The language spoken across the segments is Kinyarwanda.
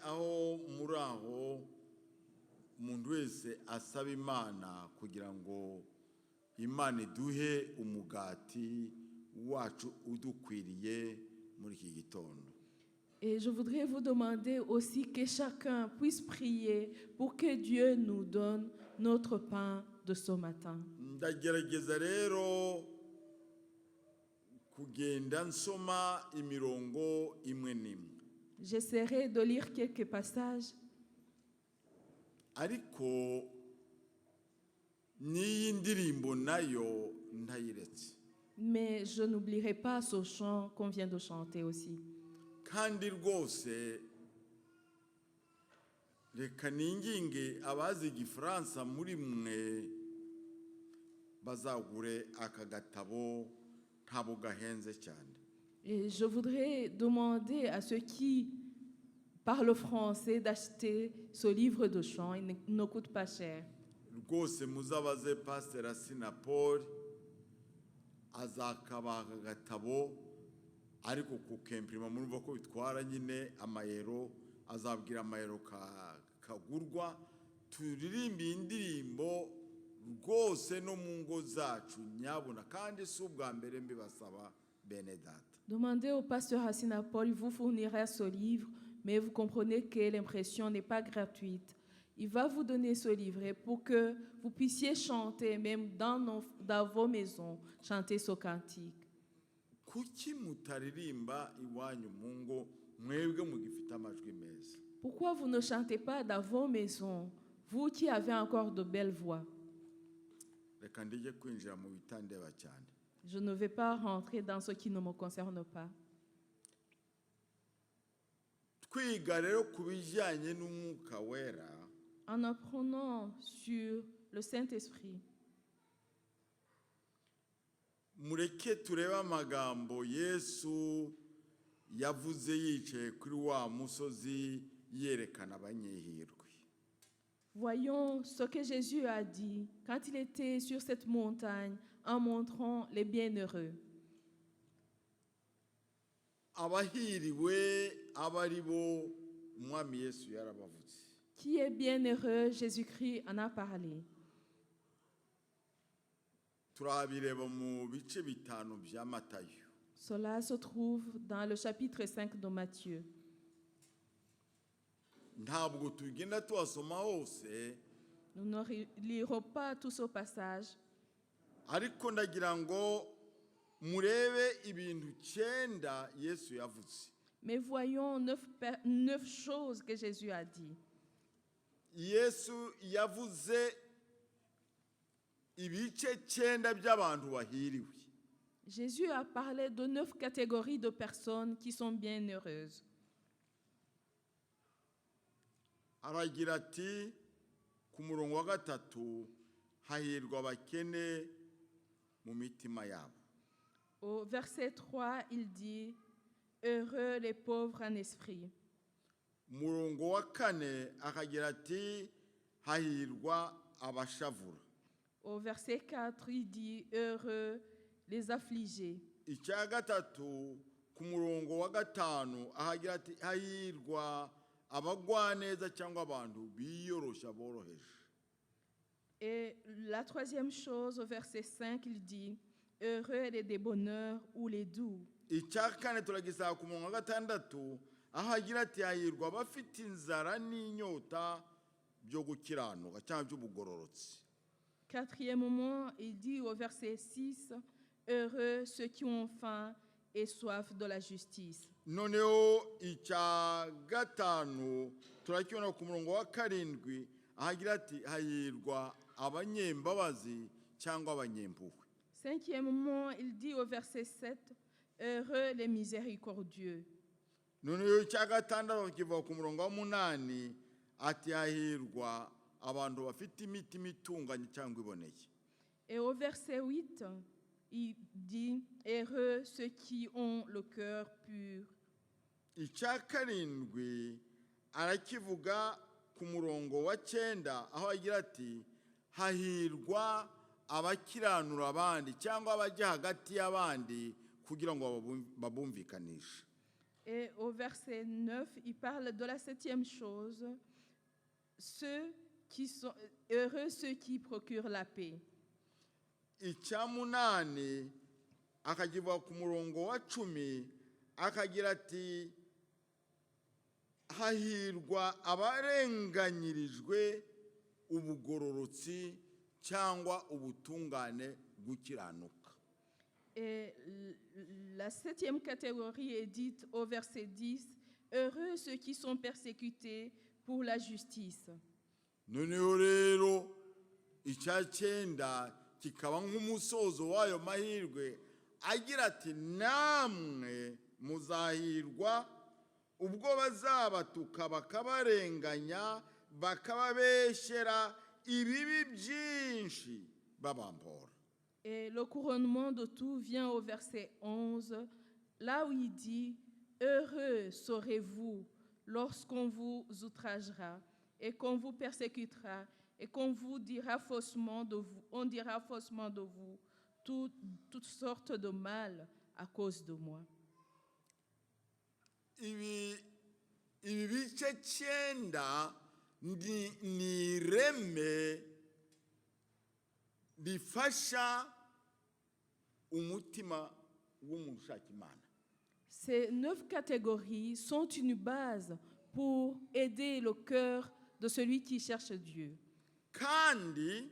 aho muri aho umuntu wese asaba Imana kugira ngo Imana iduhe umugati wacu udukwiriye muri iki gitondo. Et je voudrais vous demander aussi que chacun puisse prier pour que Dieu nous donne notre pain de ce matin. Ndagerageza rero kugenda nsoma imirongo imwe n'imwe. J'essaierai de lire quelques passages. Ariko n'iyi ndirimbo nayo ntayiretse. Mais je n'oublierai pas ce chant qu'on vient de chanter aussi. Kandi rwose reka ninginge abazi igifaransa muri mwe bazagure aka gatabo ntabwo gahenze cyane. Et je voudrais demander à ceux qui parlent français d'acheter ce livre de chants. Il ne coûte pas cher. Rwose muzabaze Pastor Asina Paul azakabaha aka gatabo ariko kukemprima murumva ko bitwara nyine amayero, azabwira amayero kagurwa, turirimbe indirimbo rwose no mu ngo zacu nyabuna, kandi si ubwa mbere mbibasaba bene data. Demandez au pasteur Hassina Paul, il vous fournira ce livre, mais vous comprenez que l'impression n'est pas gratuite. Il va vous donner ce livret pour que vous puissiez chanter, même dans vos maisons, chanter ce cantique. Kuki mutaririmba iwanyu mu ngo mwebwe mugifite amajwi meza? Pourquoi vous ne chantez pas dans vos maisons, vous qui avez encore de belles voix? Reka ndije kwinjira mu bitandeba cyane. Je ne vais pas rentrer dans ce qui ne me concerne pas. Twiga rero kubijyanye n'Umwuka Wera. En apprenant sur le Saint-Esprit, mureke turebe amagambo Yesu yavuze yicaye kuri wa musozi yerekana abanyehirwe. voyons ce que Jésus a dit quand il était sur cette montagne en montrant les bienheureux. Abahiriwe abari bo Umwami Yesu yarabavuze. Qui est bienheureux, Jésus-Christ en a parlé. Turabireba mu bice bitanu bya Matayo. Cela se trouve dans le chapitre 5 de Matthieu. Ntabwo tugenda twasoma hose, Nous ne lirons pas tout ce passage, ariko ndagira ngo murebe ibintu 9 Yesu yavuze. mais voyons 9 choses que Jésus a dit. Yesu yavuze ibice 9 by'abantu bahiriwe. Jésus a parlé de 9 catégories de personnes qui sont bienheureuses. Aragira ati ku murongo wa 3, hahirwa abakene mu mitima yabo. Au verset 3, il dit « Heureux les pauvres en esprit ». Murongo wa 4 akagira ati hahirwa abashavura. Au verset 4, il dit « Heureux les affligés ». Icya gatatu ku murongo wa 5 akagira ati hahirwa abagwaneza cyangwa abantu biyorosha boroheje. Et la troisième chose, au verset 5, il dit « Heureux les débonneurs ou les doux ». Icya kane turagisaba ku murongo wa 6 ahagira ati hahirwa abafite inzara n'inyota byo gukiranuka cyangwa by'ubugororotsi. Quatrièmement, il dit au verset 6, « Heureux ceux qui ont faim et soif de la justice ». Noneho icya gatanu turakibona ku murongo wa 7 ahagira ati hahirwa abanyembabazi cyangwa abanyempuhwe. Cinquièmement, il dit au verset 7, « Heureux les miséricordieux ». Noneho icya gatandatu kiva ku murongo wa 8 ati hahirwa abantu bafite imitima itunganye cyangwa iboneye. Et au verset 8, il dit « Heureux ceux qui ont le cœur pur ». Icya karindwi arakivuga ku murongo wa 9 aho agira ati hahirwa abakiranura abandi cyangwa abajya hagati y'abandi kugira ngo babumvikanishe. Et au verset 9, il parle de la 7e chose. Heureux ceux qui procurent la paix. icya munani akakivuga ku murongo wa 10 akagira ati hahirwa abarenganyirijwe ubugororotsi cyangwa ubutungane gukiranuka. Et la 7e catégorie est dite au verset 10, heureux ceux qui sont persécutés pour la justice. Noneho rero icya 9 kikaba nk'umusozo w'ayo mahirwe agira ati namwe muzahirwa ubwo bazabatuka bakabarenganya bakababeshyera ibibi byinshi babambora. Et le couronnement de tout vient au verset 11, là où il dit « Heureux serez-vous lorsqu'on vous outragera et qu'on vous persécutera et qu'on vous dira faussement de vous, on dira faussement de vous toutes sortes de mal à cause de moi. » Ibi bice 9 ni ireme rifasha umutima w'umuntu ushaka Imana. Ces 9 catégories sont une base pour aider le cœur de celui qui cherche Dieu. Kandi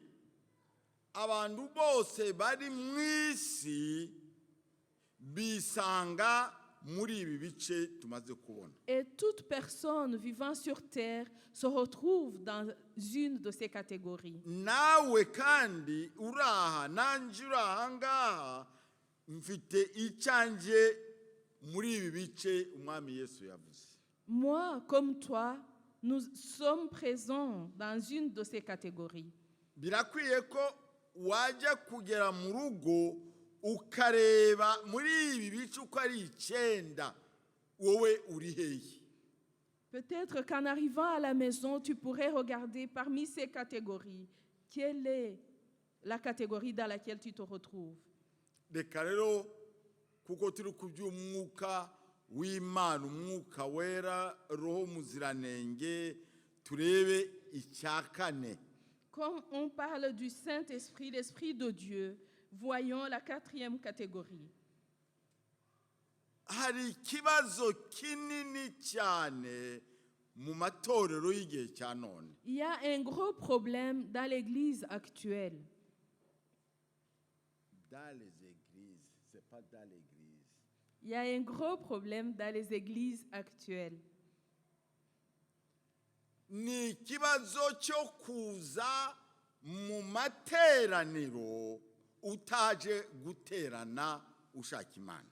abantu bose bari mu isi bisanga muri ibi bice tumaze kubona. Et toute personne vivant sur terre se retrouve dans une de ces catégories. Nawe kandi uraha nanjye uraha ngaha mfite icyanjye muri ibi bice umwami Yesu yavuze. Moi, comme toi, nous sommes présents dans une de ces catégories. Birakwiye ko wajya kugera mu rugo ukareba muri ibi bice uko ari 9 wowe uri hehe. Peut-être qu'en arrivant à la maison, tu pourrais regarder parmi ces catégories, quelle est la catégorie dans laquelle tu te retrouves. Reka rero kuko turi ku by'umwuka w'Imana umwuka wera roho muziranenge turebe icya 4. Comme on parle du Saint-Esprit, l'Esprit de Dieu, voyons la 4e catégorie. Hari ikibazo kinini cyane mu matorero y'igihe cya none. Il y a un gros problème dans l'Église actuelle. Dans les églises, c'est pas dans l'église. Il y a un gros problème dans les églises actuelles. Ni ikibazo cyo kuza mu materaniro utaje guterana ushaka Imana.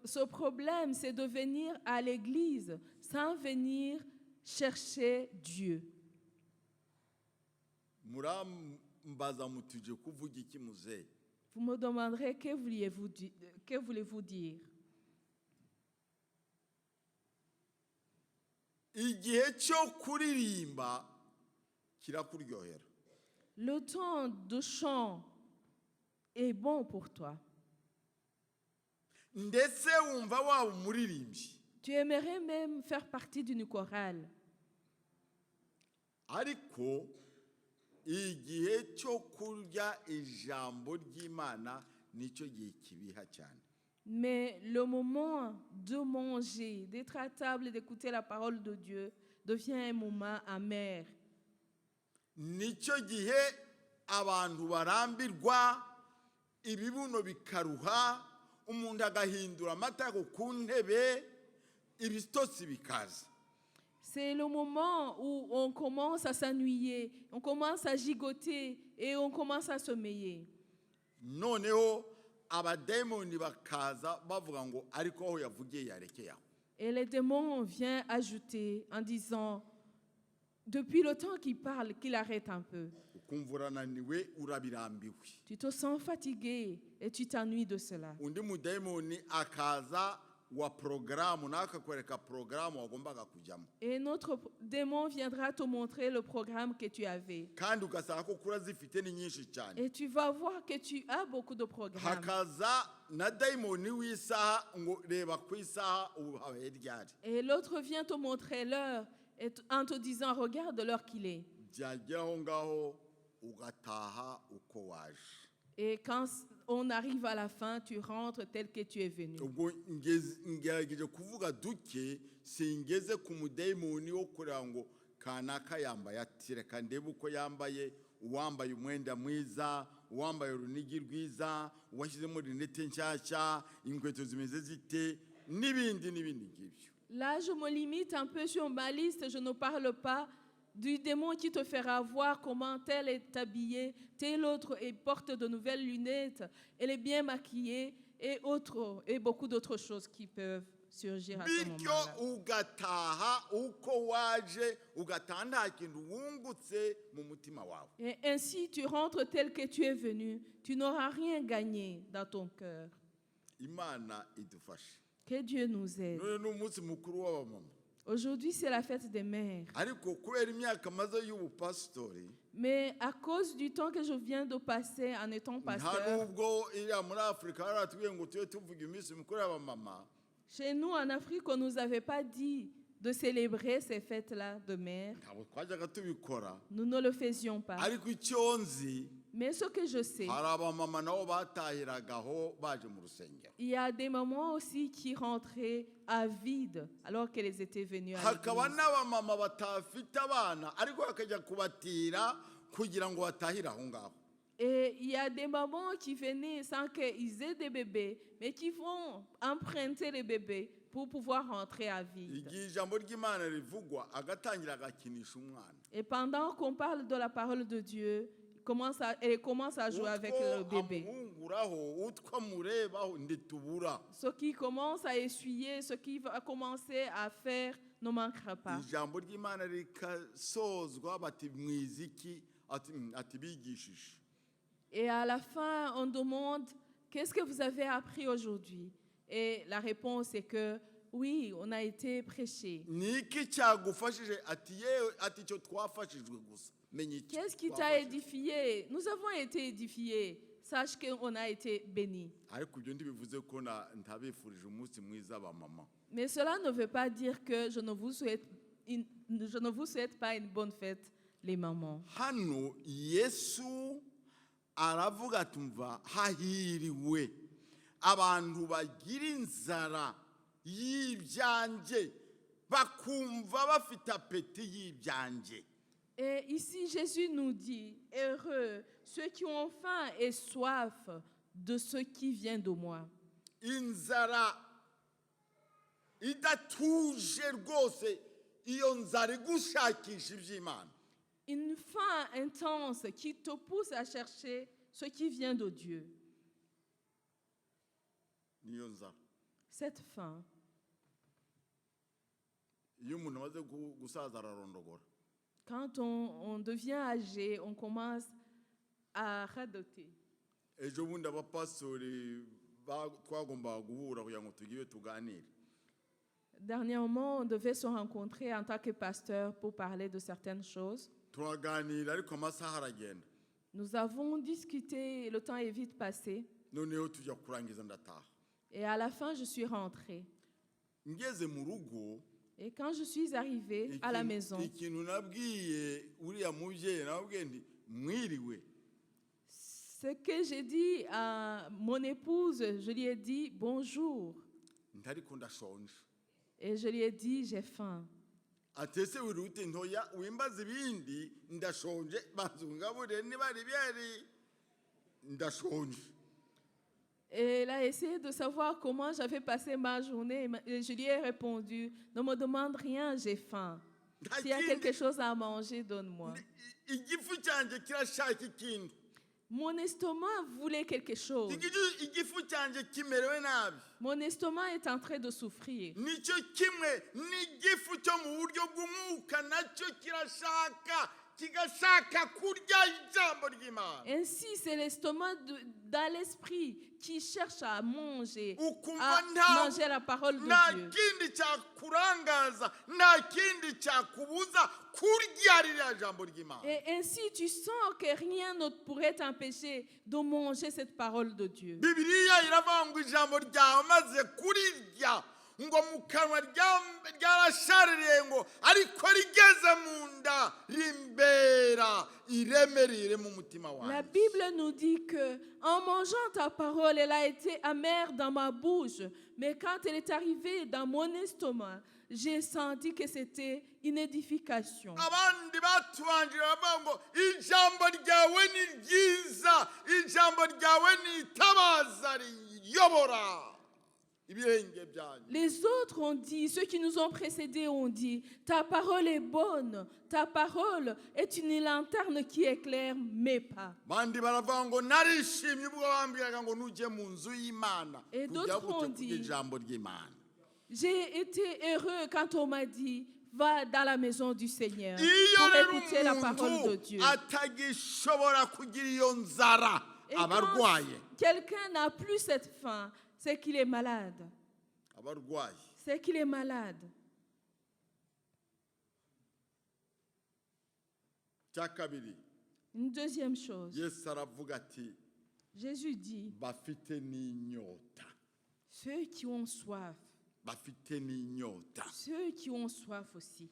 Ce problème, c'est de venir à l'église sans venir chercher Dieu. Murambaza mutuje kuvuga iki muze? Vous me demanderez que voulez-vous dire? Igihe cyo kuririmba kirakuryohera. Le temps de chant est bon pour toi. Ndetse wumva waba umuririmbyi. Tu aimerais même faire partie d'une chorale. Ariko igihe cyo kurya ijambo ry'Imana nicyo gihe kibiha cyane. Mais le moment de manger, d'être à table et d'écouter la parole de Dieu devient un moment amer. Nicyo gihe abantu barambirwa ibibuno bikaruha umuntu agahindura amatako ku ntebe ibitotsi bikaza. C'est le moment où on commence à s'ennuyer, on commence à gigoter et on commence à sommeiller. Noneho abademoni bakaza bavuga ngo ariko aho yavugiye yarekeye aho. Et les démons viennent ajouter en disant, depuis le temps qu'il parle, qu'il arrête un peu. Ukumva urananiwe urabirambiwe. Tu te sens fatigué et tu t'ennuies de cela. Undi mudemoni akaza wa porogaramu nawe akakwereka porogaramu wagombaga kujyamo Et notre démon viendra te montrer le programme que tu avais. kandi ugasanga ko kura zifite ni nyinshi cyane Et tu vas voir que tu as beaucoup de programmes. hakaza na dayimoni w'isaha ngo reba ku isaha ubu habaye ryari Et l'autre vient te montrer l'heure en te disant, regarde l'heure qu'il est. byagera aho ngaho ugataha uko waje Et quand on arrive à la fin, tu rentres tel que tu es venu. ubwo ngerageje kuvuga duke singeze ku mudayimoni wo kureba ngo kanaka yambaye ati reka ndebe uko yambaye uwambaye umwenda mwiza uwambaye urunigi rwiza uwashyizemo rinete nshyashya inkweto zimeze zite n'ibindi ngibyo. Là, je me limite un peu sur ma liste. Je ne parle pas du démon qui te fera voir comment tel est habillé, tel autre et porte de nouvelles lunettes, elle est bien maquillée et beaucoup d'autres choses qui peuvent surgir à ce bityo moment-là. ugataha uko waje ugataha nta kintu wungutse mu mutima wawe. Et ainsi, tu rentres tel que tu es venu. Tu n'auras rien gagné dans ton cœur. Imana idufashe. Que Dieu nous aide. none ni umunsi mukuru w'abamama Aujourd'hui, c'est la fête des mères. ariko kubera imyaka maze y'ubupasitori Mais à cause du temps que je viens de passer en étant nta pasteur, nubwo iriya muri afurika baratubwiye ngo tube tuvuga iminsi mikuru y'abamama chez nous en Afrique, on ne nous avait pas dit de célébrer ces fêtes-là de mères. ntabwo twajyaga tubikora Nous ne le faisions pas. ariko icyo nzi Mais ce que je sais, hari abamama nabo batahiragaho baje mu rusengero il y a des mamans aussi qui rentraient à vide alors qu'elles étaient venues à hakaba l'église. n'abamama batafite abana ariko bakajya kubatira kugira ngo batahire aho ngaho. Et il y a des mamans qui venaient sans qu'ils aient des bébés, mais qui vont emprunter les bébés pour pouvoir rentrer à vide. igihe ijambo ry'imana rivugwa agatangira agakinisha umwana Et pendant qu'on parle de la parole de Dieu, elle commence à jouer avec le bébé. amuhunguraho utwo amurebaho ntitubura. Ce qui commence à essuyer, ce qui va commencer à faire ne manquera pas. ijambo ry'imana rikasozwa bati mwiziki ati bigishije. Et à la fin, on demande, qu'est-ce que vous avez appris aujourd'hui? Et la réponse est que, oui, on a été prêché. ni iki cyagufashije ati yewe ati icyo twafashijwe gusa menya iki Qu'est-ce qui t'a twafashijwe. édifié? Nous avons été édifiés. Sache qu'on a été bénis. ariko ibyo ntibivuze ko ntabifurije umunsi mwiza abamama. Mais cela ne veut pas dire que je ne vous souhaite pas une bonne fête, les mamans. hano yesu aravuga ati mva hahiriwe abantu bagira inzara y'ibyanjye bakumva bafite apeti y'ibyanjye. Et ici, Jésus nous dit, heureux ceux qui ont faim et soif de ce qui vient de moi. inzara idatuje rwose iyo nzara igushakisha iby'imana. Une faim intense qui te pousse à chercher ce qui vient de Dieu. niyo nzara Cette faim, iyo umuntu amaze gusaza ararondogora. quand on devient âgé, on commence à radoter. ejo bundi abapastori twagombaga guhura kugira ngo tugire tuganire. Dernièrement, on devait se rencontrer en tant que pasteur pour parler de certaines choses. turaganira ariko amasaha aragenda Nous avons discuté, le temps est vite passé. noneho tujya kurangiza ndataha. Et à la fin, je suis rentrée. ngeze mu rugo Et quand je suis arrivée à la maison, ikintu nabwiye uriya mubyeyi nababwiye nti mwiriwe. ce que j'ai dit à mon épouse, je lui ai dit bonjour. ntariko ndashonje. Et je lui ai dit j'ai faim. atese wirute ntoya wimbaza ibindi ndashonje bazungabure niba ari byari ndashonje. Et elle a essayé de savoir comment j'avais passé ma journée. Et je lui ai répondu, ne me demande rien, j'ai faim. S'il y a quelque chose à manger, donne-moi. igifu cyanjye kirashaka ikintu. Mon estomac voulait quelque chose. igifu cyanjye kimerewe nabi. Mon estomac est en train de souffrir. nicyo kimwe n'igifu cyo mu buryo bw'umwuka nacyo kirashaka kigashaka kurya ijambo ry'Imana. Ainsi, c'est l'estomac dans l'esprit qui cherche à manger Ukumva la parole de nta Dieu. kindi cyakurangaza, nta kindi cyakubuza kurya ririya jambo ry'Imana. Et ainsi, tu sens que rien ne pourrait t'empêcher de manger cette parole de Dieu. Bibiliya iravuga ngo ijambo ryawe maze kurirya ngo mu kanwa ryarashaririye ngo ariko rigeze mu nda rimbera iremerere mu mutima La wanjye. Bible nous dit que en mangeant ta parole, elle a été amère dans ma bouche, mais quand elle est arrivée dans mon estomac, j'ai senti que c'était une édification. Abandi batubanjira bavuga ngo ijambo ryawe ni ryiza, ijambo ryawe ni itabaza riyobora ibirenge byanjye. Les autres ont dit, ceux qui nous ont précédés ont dit, ta parole est bonne, ta parole est une lanterne qui éclaire mes pas. Bandi baravuga ngo narishimye ubwo bambwiraga ngo nujye mu nzu y'Imana Et kujya d'autres ont gute dit, ijambo ry'Imana. J'ai été heureux quand on m'a dit, va dans la maison du Seigneur Iyo pour rero écouter la parole de Dieu. umuntu atagishobora kugira iyo nzara Et aba quand arwaye. quelqu'un n'a plus cette faim, c'est qu'il est malade. Aba arwaye. C'est qu'il est malade. Cya kabiri Une deuxième chose, Yesu aravuga ati Jésus dit, bafite n'inyota, ceux qui ont soif, bafite n'inyota. ceux qui ont soif aussi.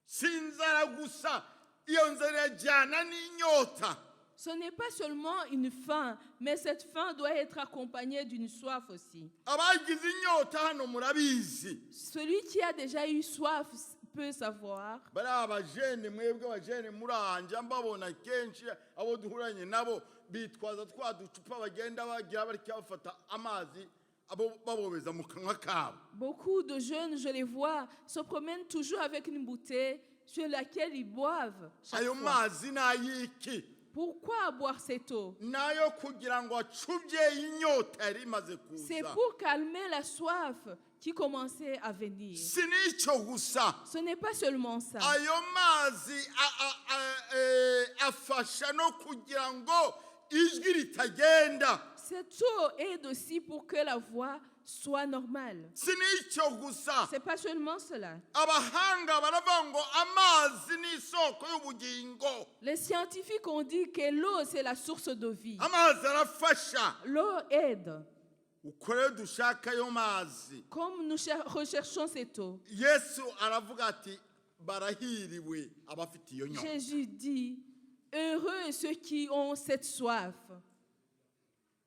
Si inzara gusa, iyo nzara ijyana n'inyota. Ce n'est pas seulement une faim, mais cette faim doit être accompagnée d'une soif aussi. Abagize inyota hano murabizi. Celui qui a déjà eu soif peut savoir. Bari abajene mwebwe abajene muranja mbabona kenshi abo duhuranye nabo bitwaza twa ducupa bagenda bagira bari bafata amazi abo babobeza mu kanwa kabo. Beaucoup de jeunes, je les vois, se promènent toujours avec une bouteille sur laquelle ils boivent chaque Ayo fois. mazi nayiki Pourquoi boire cette eau? nayo kugira ngo acubye inyota yari imaze C'est kuza. pour calmer la soif qui commençait à venir. Si n'icyo gusa, Ce n'est pas seulement ça. ayo mazi afasha no kugira ngo ijwi ritagenda. Cette eau aide aussi pour que la voix soit normale. Si n'icyo gusa, C'est pas seulement cela. abahanga baravuga ngo amazi ni isoko y'ubugingo. Les scientifiques ont dit que l'eau, c'est la source de vie. Amazi arafasha. L'eau aide. Uko rero dushaka ayo mazi, Comme nous recherchons cette eau, Yesu aravuga ati barahiriwe abafite iyo nyota. Jésus dit, heureux ceux qui ont cette soif.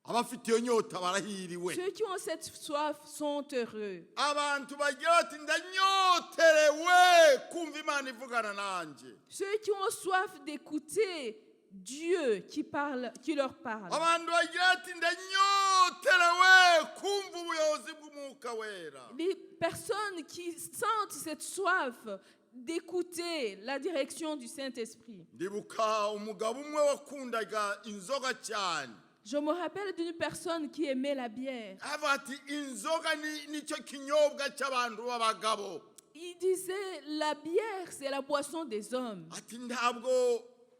Abafite iyo nyota barahiriwe. Ceux qui ont cette soif sont heureux. Abantu bagira bati ndanyoterewe kumva Imana ivugana nanjye. Ceux qui ont soif d'écouter Dieu qui leur parle. Abantu bagira bati ndanyoterewe kumva ubuyobozi bw'Umwuka Wera. Les personnes qui sentent cette soif d'écouter la direction du Saint-Esprit. Ndibuka umugabo umwe wakundaga inzoga cyane. Je me rappelle d'une personne qui aimait la bière. Avuga ati inzoga nicyo kinyobwa cy'abantu b'abagabo. Il disait, la bière, c'est la boisson des hommes. Ati ntabwo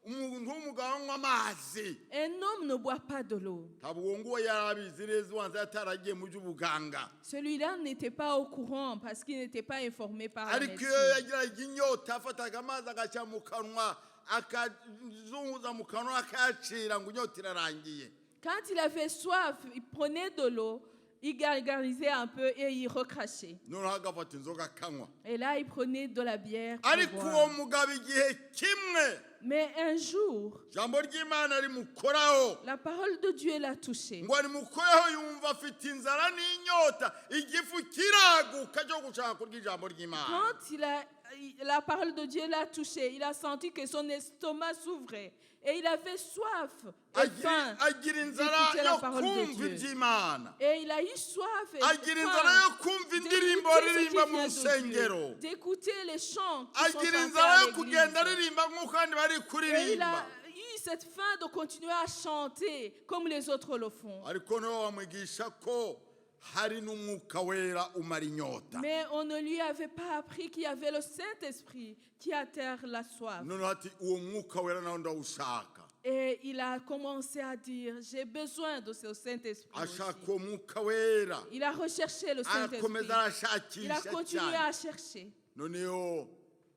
umuntu w'umugabo anywa amazi. Un homme ne boit pas de l'eau. Ntabwo uwo nguwo yari abizi neza ubanza yataragiye mu by'ubuganga. Celui-là n'était pas au courant parce qu'il n'était pas informé par la Ariko iyo médecine. yagiraga inyota afataga amazi agashyira mu kanwa akazunguza mu kanwa akayacira ngo inyota irarangiye. Quand il avait soif, il prenait de l'eau, il gargarisait un peu et il recrachait. Noneho agafata inzoga akanywa. Et là, il prenait de la bière pour Ariko boire. uwo mugabo igihe kimwe Mais un jour, ijambo ry'Imana rimukoraho la parole de Dieu l'a touché. ngo rimukoreho yumva afite inzara n'inyota igifu kiraguka cyo gushaka kurya ijambo ry'Imana. Quand la parole de Dieu l'a touché, il a senti que son estomac s'ouvrait et il avait soif et faim agira inzara d'écouter la yo parole de kumva Dieu. iby'Imana. Et il a eu soif et Agira inzara faim yo kumva indirimbo d'écouter ce aririmba qui mu vient de rusengero. Dieu, d'écouter les chants qui sont Agira chantés inzara à yo kugenda l'église. aririmba nk'uko abandi bari Et il kuririmba. a eu cette faim de continuer à chanter comme les autres le font. Ariko niho bamwigisha ko hari n'umwuka wera umara inyota. Mais on ne lui avait pas appris qu'il y avait le Saint-Esprit qui atterre la soif. Noneho ati uwo mwuka wera nawo ndawushaka. Et il a commencé à dire, j'ai besoin de ce Saint-Esprit Ashaka aussi. uwo mwuka wera. Il a recherché le Saint-Esprit. Arakomeza Il a arashakisha continué cyane. à chercher. Noneho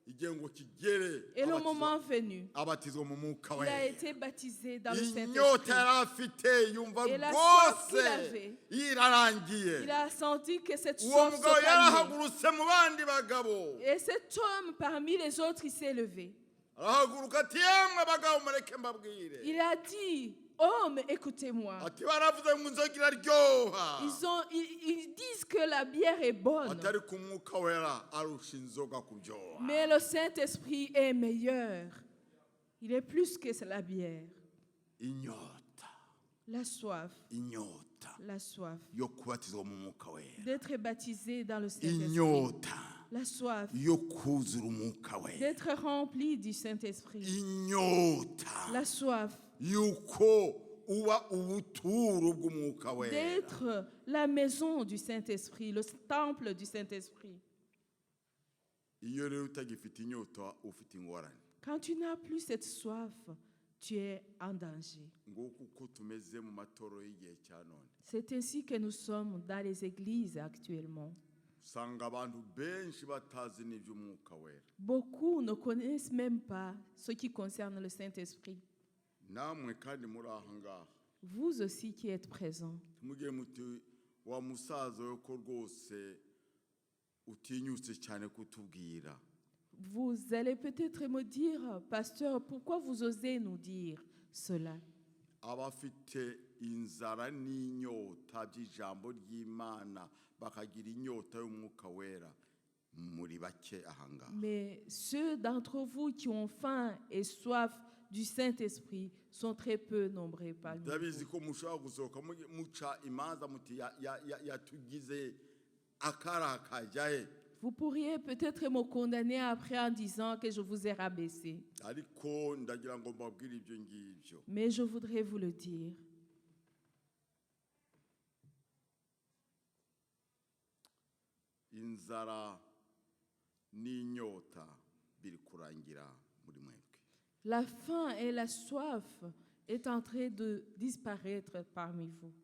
igihe ngo kigere Et le moment venu, abatizwa mu mwuka il a wera. été baptisé dans le Inyota Saint-Esprit. yari afite yumva Et la soif qu'il rwose avait, irarangiye. il a senti que cette Uwo soif se mugabo calmait. yarahagurutse mu bandi bagabo. Et cet homme parmi les autres, il s'est levé. Arahaguruka ati yemwe bagabo mureke mbabwire. Il a dit, homme, écoutez-moi. Ati baravuze ngo inzoga iraryoha. Ils disent que la bière est bonne, Atari ku mwuka wera arusha inzoga kuryoha. mais le Saint-Esprit est meilleur. Il est plus que la bière. Inyota, La soif, inyota la soif yo kubatizwa mu mwuka wera. d'être baptisé dans le Saint-Esprit. Inyota La soif yo kuzura umwuka wera. d'être rempli du Saint-Esprit. Inyota La soif yuko uba ubuturo bw'umwuka wera. d'être la maison du Saint-Esprit, le temple du Saint-Esprit. Iyo rero utagifite inyota ufite ingorane. Quand tu n'as plus cette soif, tu es en danger. Nguko uko tumeze mu matoro y'igihe cya none. C'est ainsi que nous sommes dans les églises actuellement. Usanga abantu benshi batazi n'iby'umwuka wera. Beaucoup ne connaissent même pas ce qui concerne le Saint-Esprit. Namwe kandi muri aha ngaha Vous aussi qui êtes présents, tumugire muti wa musaza we ko rwose utinyutse cyane kutubwira. vous allez peut-être me dire, pasteur, pourquoi vous osez nous dire cela? Abafite inzara n'inyota by'ijambo ry'Imana bakagira inyota y'umwuka wera muri bake aha ngaha. Mais ceux d'entre vous qui ont faim et soif du Saint-Esprit sont très peu nombreux parmi Ndabizi vous. ko mushobora gusohoka muca imanza muti yatugize akara kajyahe. Vous pourriez peut-être me condamner après en disant que je vous ai rabaissé. Ariko ndagira ngo mbabwire ibyo ngibyo. Mais je voudrais vous le dire. Inzara n'inyota biri kurangira muri mwebwe. La faim et la soif est en train de disparaître parmi vous.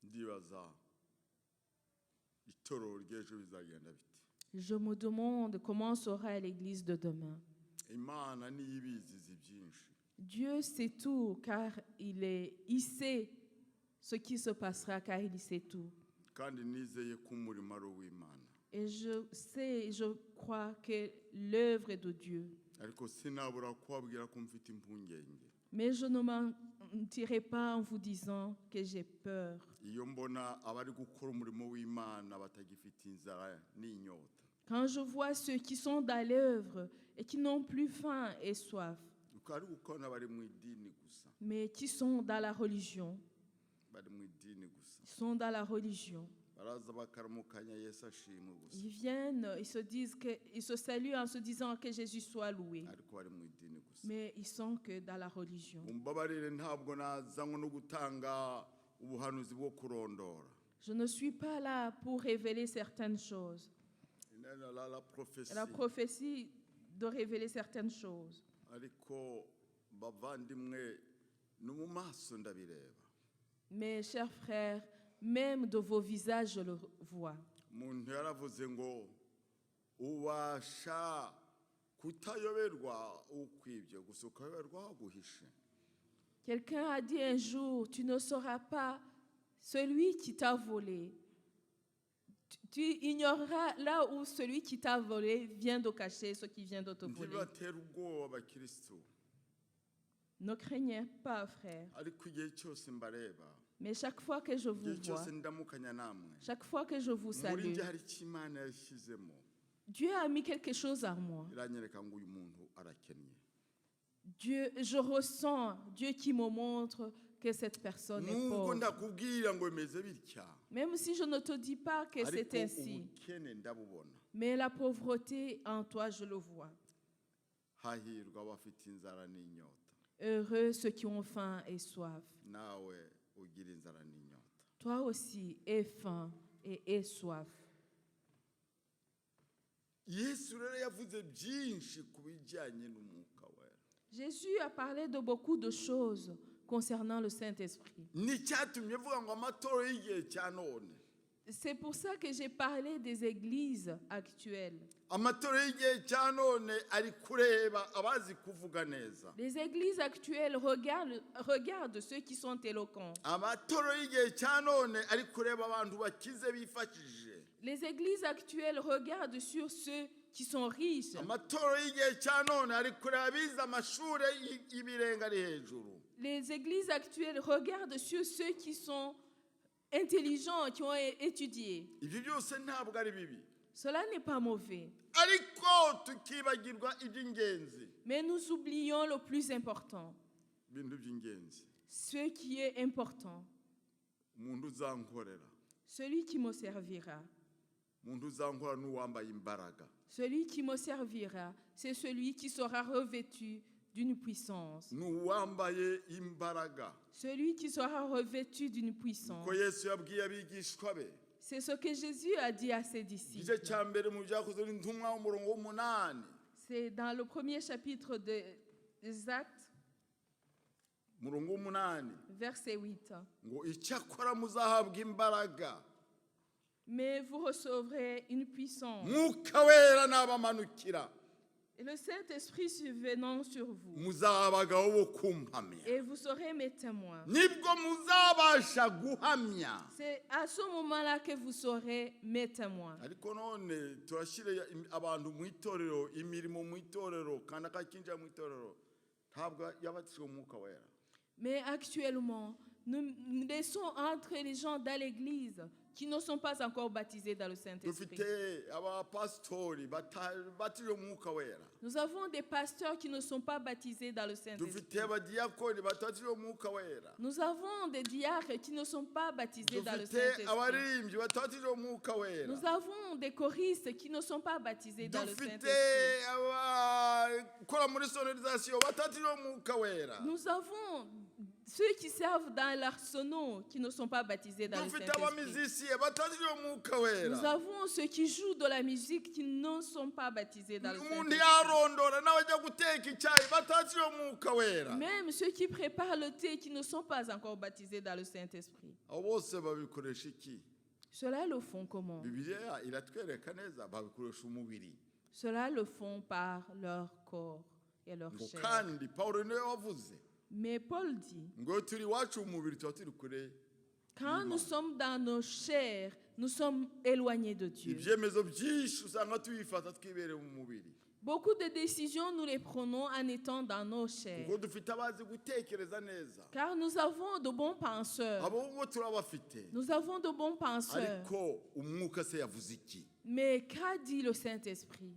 Ndibaza itorero ry'ejo bizagenda bite. Je me demande comment sera l'église de demain. Imana niyo ibizizi byinshi. Dieu sait tout car il sait ce qui se passera car il sait tout. Kandi nizeye ko umurimo ari uw'Imana. Et je sais, je crois que l'œuvre est de Dieu. Ariko sinabura kubabwira ko mfite impungenge. Mais je ne mentirai pas en vous disant que j'ai peur. Iyo mbona abari gukora umurimo w'Imana batagifite inzara n'inyota. Quand je vois ceux qui sont dans l'œuvre et qui n'ont plus faim et soif, Ukari gukora bari mu idini gusa. mais qui sont dans la religion, Bari mu idini gusa. ils sont dans la religion. Baraza bakaramukanya Yesu ashimwe gusa. Ils viennent, ils se saluent en se disant que Jésus soit loué. Ariko bari mu idini gusa. Mais ils sont que dans la religion. Mumbabarire ntabwo nazanywe no gutanga ubuhanuzi bwo kurondora. Je ne suis pas là pour révéler certaines choses. La prophétie. La prophétie de révéler certaines choses. Ariko bavandimwe no mu maso ndabireba. Mes chers frères, même de vos visages, je le vois. Umuntu yaravuze ngo ubasha kutayoberwa ukwibye gusa ukayoberwa waguhishe. Quelqu'un a dit un jour, tu ne sauras pas celui qui t'a volé. Tu ignoreras là où celui qui t'a volé vient de cacher ce qui vient de te voler. Ntibatera ubwoba abakristo. Ne craignez pas, frère. Ariko igihe cyose mbareba. Mais chaque fois que je vous Igihe vois, cyose ndamukanya namwe. chaque fois que je vous Muri salue, njye hari icyo Imana yashyizemo. Dieu a mis quelque chose en moi. Iranyereka ngo uyu muntu arakennye. Dieu, je ressens Dieu qui me montre que cette personne est Nubwo pauvre. ndakubwira ngo bimeze bitya. Même si je ne te dis pas que c'est Ariko ainsi, ubukene ndabubona. mais la pauvreté en toi, je le vois. Hahirwa abafite inzara n'inyota. Heureux ceux qui ont faim et soif. nawe ugira inzara n'inyota. Toi aussi, aie faim et aie soif. Yesu rero yavuze byinshi ku bijyanye n'umwuka wera. Jésus a parlé de beaucoup de choses concernant le Saint-Esprit. N'icyatumye avuga ngo amatorero y'igihe cya none. C'est pour ça que j'ai parlé des églises actuelles. Amatorero y'igihe cya none ari kureba abazi kuvuga neza. Les églises actuelles regardent ceux qui sont éloquents. Amatorero y'igihe cya none ari kureba abantu bakize bifashije. Les églises actuelles regardent sur ceux qui sont riches. Amatorero y'igihe cya none ari kureba abize amashuri y'ibirenga ari hejuru. Les églises actuelles regardent sur ceux qui sont intelligents, qui ont étudié. Ibyo byose ntabwo ari bibi. Cela n'est pas mauvais. Ariko tukibagirwa iby'ingenzi. Mais nous oublions le plus important. Ibintu by'ingenzi. Ce qui est important. Umuntu uzankorera. Celui qui me servira. Umuntu uzankora n'uwambaye imbaraga. Celui qui me servira, c'est celui qui sera revêtu d'une puissance. N'uwambaye imbaraga. Celui qui sera revêtu d'une puissance. Ko Yesu yabwiye abigishwa be. C'est ce que Jésus a dit à ses disciples. Igice cya mbere mu byakozwe n'intumwa umurongo w'8. C'est dans le premier chapitre des Actes, Umurongo w'8. verset 8. Ngo icyakora muzahabwa imbaraga. Mais vous recevrez une puissance. Mwuka wera nabamanukira. Et le Saint-Esprit survenant sur vous. Muzabagaho bo kumpamya. Et vous serez mes témoins. Nibwo muzabasha guhamya. C'est à ce moment-là que vous serez mes témoins. Ariko none turashyire abantu mu itorero, imirimo mu itorero, kandi akakinjira mu itorero ntabwo yabatijwe umwuka wera. Mais actuellement, nous laissons entrer les gens dans l'église qui ne sont pas encore baptisés dans le Saint-Esprit. Dufite abapasitori batijwe umwuka wera. Nous avons des pasteurs qui ne sont pas baptisés dans le Saint-Esprit. Dufite abadiyakoni batijwe umwuka wera. Nous avons des diacres qui ne sont pas baptisés dans le Dufite Saint-Esprit. abaririmbyi batijwe umwuka wera. Nous avons des choristes qui ne sont pas baptisés dans le Dufite Saint-Esprit. abakora muri sonorisation batijwe umwuka wera. Nous avons ceux qui servent dans l'arsenal qui ne sont pas baptisés dans le Dufite Saint-Esprit. abamizisiye batijwe umwuka wera. Nous avons ceux qui jouent de la musique qui ne sont pas baptisés dans le Umuntu Saint-Esprit. yarondora n'abajya guteka icyayi batijwe umwuka wera. Même ceux qui préparent le thé qui ne sont pas encore baptisés dans le Saint-Esprit. Abo bose babikoresha iki? Cela le font comment? Bibiliya iratwereka neza babikoresha umubiri. Cela le font par leur corps et leur Ngo chair. kandi Pawulo niwe wavuze Mais Paul dit, ngo turi iwacu umubiri tuba turi kure. quand nous sommes dans nos chairs, nous sommes éloignés de Dieu. Ibyemezo byinshi usanga tubifata twibereye mu mubiri. Beaucoup de décisions, nous les prenons en étant dans nos chairs. Kuko dufite abazi gutekereza neza. Car nous avons de bons penseurs. Abo bo turabafite. Nous avons de bons penseurs. Ariko umwuka se yavuze iki? Mais qu'a dit le Saint-Esprit?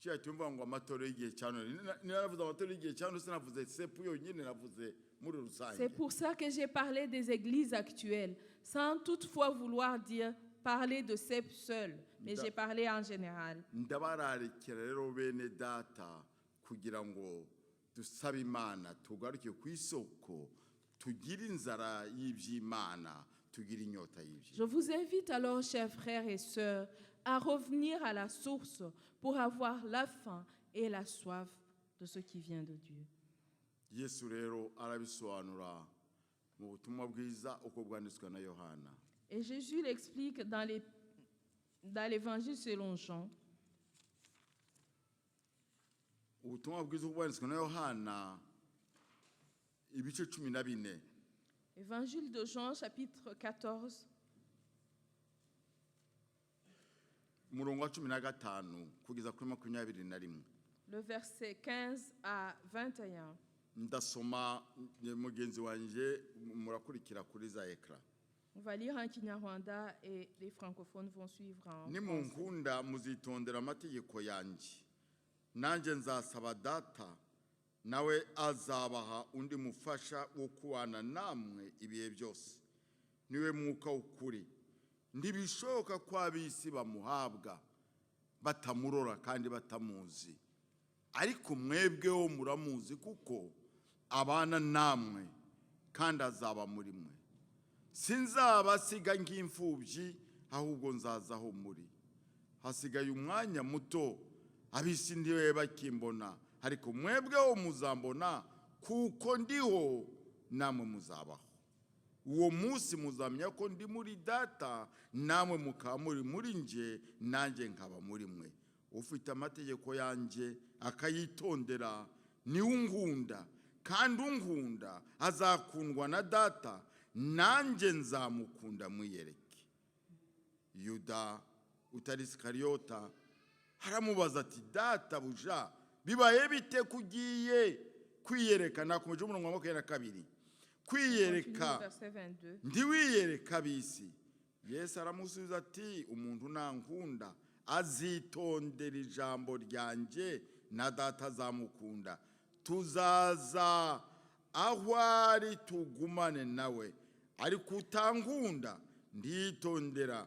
Cya tumva ngo amatorero y'igihe cya none. Naravuze amatorero y'igihe cya none sinavuze sepu yonyine navuze muri rusange. C'est pour ça que j'ai parlé des églises actuelles, sans toutefois vouloir dire parler de cep seul, mais j'ai parlé en général. Ndabararikira rero bene data kugira ngo dusabe Imana tugaruke ku isoko tugire inzara y'iby'Imana tugire inyota y'ibyo. Je vous invite alors, chers frères et sœurs, à revenir à la source pour avoir la faim et la soif de ce qui vient de Dieu. Yesu rero arabisobanura mu butumwa bwiza uko bwanditswe na Yohana. Et Jésus l'explique dans l'évangile selon Jean. Ubutumwa bwiza uko bwanditswe na Yohana ibice 14. Évangile de Jean, chapitre 14, umurongo wa 15 kugeza kuri 21. le verset 15 à 21. Ndasoma mugenzi wanje murakurikira kuri za ekra. On va lire en Kinyarwanda et les francophones vont suivre en français. Nimunkunda muzitondera amategeko yanjye. Nanjye nzasaba data nawe azabaha undi mufasha wo kubana namwe ibihe byose. Niwe mwuka ukuri. Ntibishoboka ko ab'isi bamuhabwa batamurora kandi batamuzi. ariko mwebweho muramuzi kuko abana namwe kandi azaba muri mwe. Sinzabasiga nk'imfubyi, ahubwo nzazaho muri. Hasigaye umwanya muto, ab'isi ndiwe bakimbona, ariko mwebweho muzambona kuko ndiho namwe muzabaho. Uwo munsi muzamenya ko ndi muri Data, namwe mukaba muri nje, nanjye nkaba muri mwe. Ufite amategeko yanjye akayitondera niwe unkunda, kandi unkunda azakundwa na Data, nanjye nzamukunda mwiyereke. Yuda utari Isikariyota haramubaza ati, Databuja, bibaye bite kugiye kwiyereka? Nakomeje umurongo wa 22. Kwiyereka ndiwiyereka ab'isi. Yesu aramusubiza ati, umuntu nankunda azitondera ijambo ryanjye, na Data azamukunda, tuzaza aho ari tugumane nawe. Ariko utankunda nditondera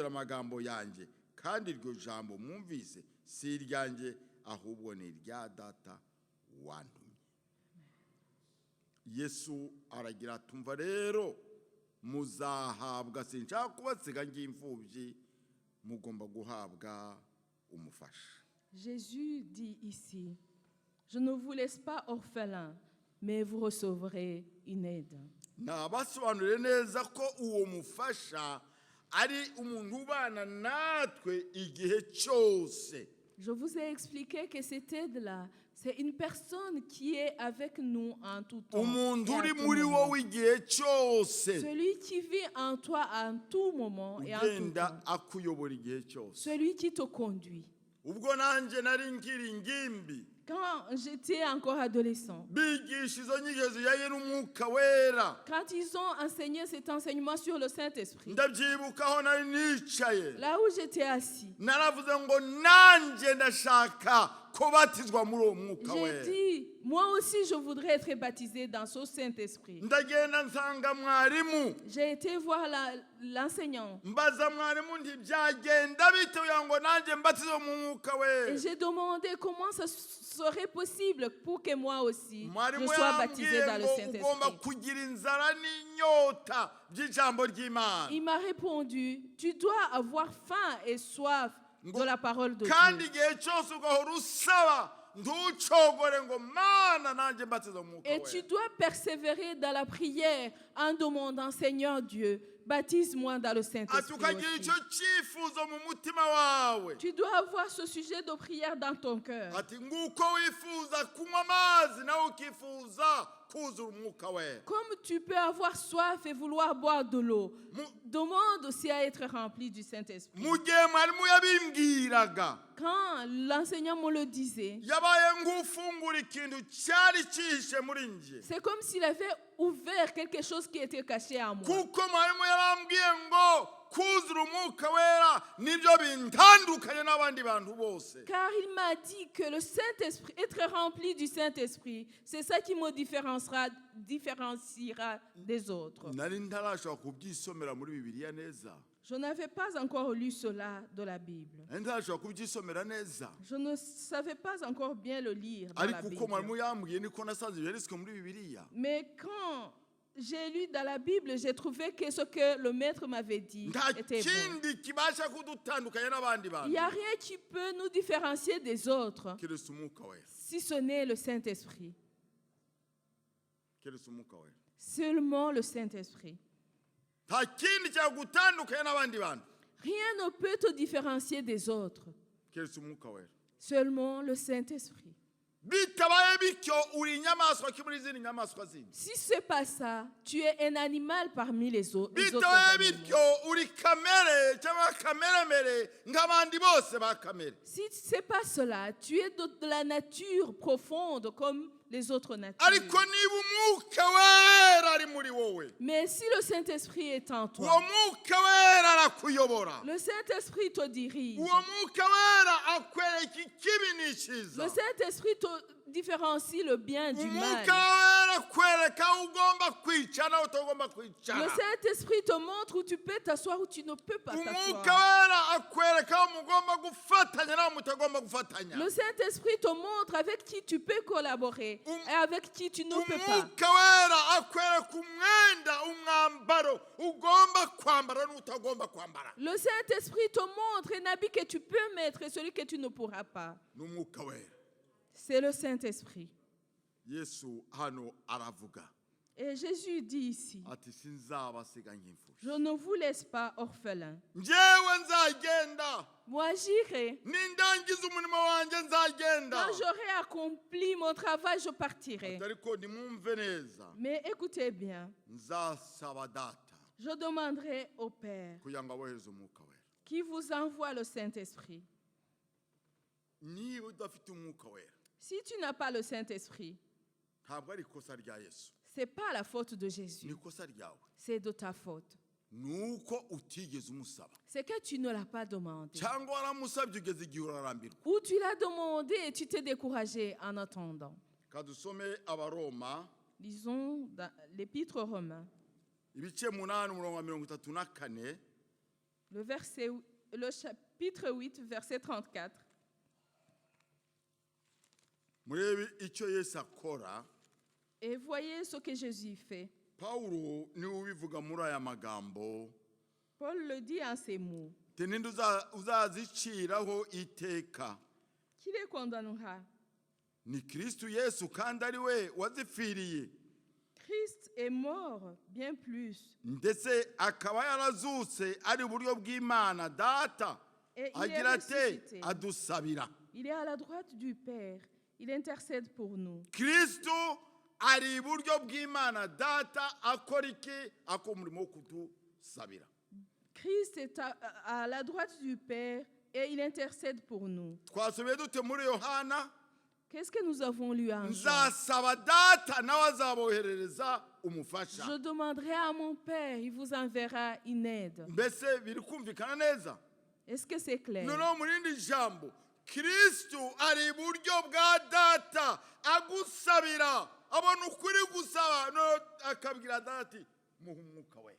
amagambo yanjye, kandi iryo jambo mwumvise si iryanjye, ahubwo ni irya Data wantumye. Yesu aragira tumva rero muzahabwa, sinshaka kubasiga nk'imfubyi, mugomba guhabwa umufasha. Jésus dit ici, je ne vous laisse pas orphelins, mais vous recevrez une aide. Nabasobanurire neza ko uwo mufasha ari umuntu ubana natwe igihe cyose. Je vous ai expliqué que cette aide-là, c'est une personne qui est avec nous en tout temps. Umuntu uri muri wowe igihe cyose. Celui qui vit en toi en tout moment et en tout temps. Akuyobora igihe cyose. Celui qui te conduit. Ubwo nanjye nari nkiri ingimbi, quand j'étais encore adolescent, quand ils ont enseigné cet enseignement sur le Saint-Esprit, là où j'étais assis, j'ai dit, moi aussi je voudrais être baptisé dans ce Saint-Esprit. J'ai été voir l'enseignant. Et j'ai demandé comment ça serait possible pour que moi aussi je sois baptisé dans le Saint-Esprit. Il m'a répondu, tu dois avoir faim et soif de la parole de Dieu. Et tu dois persévérer dans la prière en demandant, Seigneur Dieu, baptise-moi dans le Saint-Esprit aussi. Tu dois avoir ce sujet de prière dans ton cœur. Comme tu peux avoir soif et vouloir boire de l'eau, demande aussi à être rempli du Saint-Esprit. Quand l'enseignant me le disait, c'est comme s'il avait ouvert quelque chose qui était caché à moi. Car il m'a dit que le Saint-Esprit, être rempli du Saint-Esprit, c'est ça qui me différenciera des autres. Je n'avais pas encore lu cela de la Bible. Je ne savais pas encore bien le lire dans la Bible. Mais quand j'ai lu dans la Bible, j'ai trouvé que ce que le maître m'avait dit était bon. Il n'y a rien qui peut nous différencier des autres si ce n'est le Saint-Esprit. Seulement le Saint-Esprit. Rien ne peut te différencier des autres. Seulement le Saint-Esprit. Si ce n'est pas ça, tu es un animal parmi les autres animaux. Si ce n'est pas cela, tu es de la nature profonde comme les autres natures. Mais si le Saint-Esprit est en toi, le Saint-Esprit te dirige. Le Saint-Esprit te différencie le bien du mal. umwuka wera kwereka aho ugomba kwicara aho utagomba Le kwicara. Saint-Esprit te montre où tu peux t'asseoir, où tu ne peux pas umwuka t'asseoir. wera akwereka aho mugomba gufatanya n'aho mutagomba gufatanya. Le Saint-Esprit te montre avec qui tu peux collaborer et avec qui tu ne peux pas. umwuka wera akwereka umwenda umwambaro ugomba kwambara n'utagomba kwambara. Le Saint-Esprit te montre un habit que tu peux mettre et celui que tu ne pourras pas. n'umwuka wera. C'est le Saint-Esprit. Yesu hano aravuga Et Jésus dit ici, ati sinzabasiga nk'imfubyi. je ne vous laisse pas orphelins. njyewe nzagenda Moi, j'irai. nindangiza umurimo wanjye nzagenda. Quand j'aurai accompli mon travail, je partirai. ariko nimwumve neza, Mais écoutez bien, nzasaba data je demanderai au Père kugira ngo abohereze umwuka wera. qui vous envoie le Saint-Esprit. niba udafite umwuka wera, Si tu n'as pas le Saint-Esprit, ntabwo ari ikosa rya Yesu, ce n'est pas la faute de ni Jésus, ikosa ryawe. c'est de ta faute. nuko utigeze umusaba, C'est que tu ne l'as pas demandé. cyangwa waramusabye ugeze igihe urarambirwa. Ou tu l'as demandé et tu t'es découragé en attendant. kadusome abaroma Lisons dans l'Épître aux Romains, ibice 8:34. le chapitre 8, verset 34. murebe icyo Yesu akora. Et voyez ce que Jésus fait. Pawulo niwe ubivuga muri aya magambo, Paul le dit en ces mots. te ninde uzaziciraho iteka? Qui les condamnera? ni Kristo Yesu, kandi ari we wazipfiriye, Christ est mort, bien plus. ndetse akaba yarazutse ari uburyo bw'Imana Data, Et il est agira ate ressuscité. adusabira. Il est à la droite du Père. Il intercède pour nous. Kristo ari iburyo bw'Imana Data, akora iki? akora umurimo wo kudusabira. Christ est à la droite du Père et il intercède pour nous. twasomeye dute muri Yohana? Qu'est-ce que nous avons lu en Jean? nzasaba Data nawe azaboherereza umufasha. Je demanderai à mon Père, il vous enverra une aide. mbese biri kumvikana neza? Est-ce que c'est clair? noneho mu rindi jambo, Kristo ari iburyo bwa Data agusabira, abona ukuri gusaba, akabwira Data ati muhe umwuka we.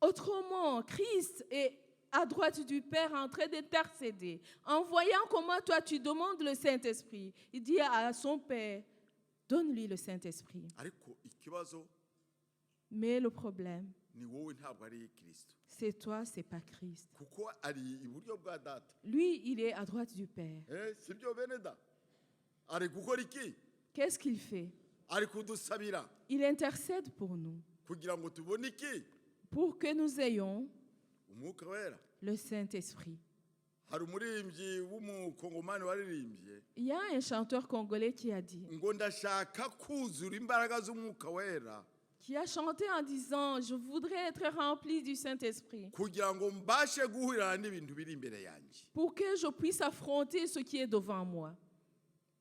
Autrement, Christ est à droite du Père en train d'intercéder. En voyant comment toi tu demandes le Saint-Esprit, il dit à son Père, donne-lui le Saint-Esprit. ariko ikibazo Mais le problème, ni wowe, ntabwo ari Kristo, c'est toi, c'est pas Christ. kuko ari iburyo bwa Data. Lui, il est à droite du Père. sibyo bene da? ari gukora iki? Qu'est-ce qu'il fait? ari kudusabira Il intercède pour nous, kugira ngo tubone iki? pour que nous ayons umwuka wera. le Saint-Esprit. hari umuririmbyi w'umukongomani waririmbye Il y a un chanteur congolais qui a dit, ngo ndashaka kuzura imbaraga z'umwuka wera qui a chanté en disant, je voudrais être rempli du Saint-Esprit kugira ngo mbashe guhurira n'ibintu biri imbere yanjye. pour que je puisse affronter ce qui est devant moi.